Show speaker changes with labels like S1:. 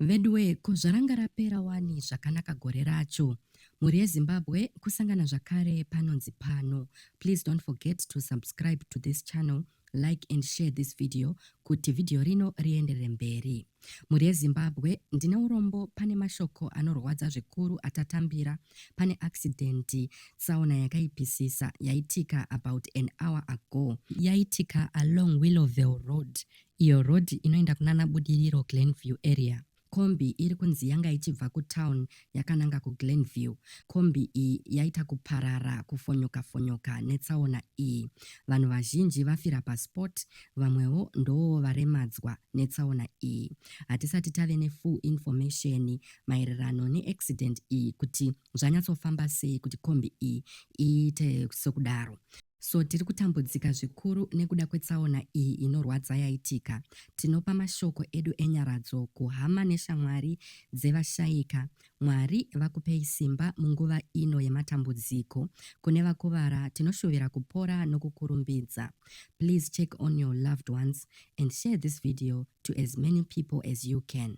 S1: Vedweko zvaranga rapera wani zvakanaka gore racho. Mhuri yeZimbabwe kusangana zvakare panonzi pano. Please don't forget to subscribe to this channel, like and share this video kuti video rino rienderere mberi. Mhuri yeZimbabwe ndine urombo, pane mashoko anorwadza zvikuru atatambira. Pane accident tsaona yakaipisisa yaitika about an hour ago. Yaitika along Willowvale Road. Iyo road inoenda kunana Budiriro Glenview area. Kombi iri kunzi yanga ichibva kutown yakananga kuGlenview. Kombi iyi yaita kuparara kufonyoka netsaona iyi. Vanhu vazhinji vafira paspot, vamwewo ndo varemadzwa netsaona iyi. Hatisati tave nefull information maererano neaccident iyi kuti zvanyatsofamba sei kuti kombi iyi iite sokudaro. So tiri kutambudzika zvikuru nekuda kwetsaona iyi inorwadza yaitika. Tinopa mashoko edu enyaradzo kuhama neshamwari dzevashayika. Mwari vakupei simba munguva ino yematambudziko. Kune vakuvara tinoshuvira kupora nokukurumbidza. Please check on your loved ones and share this video to as many people as you can.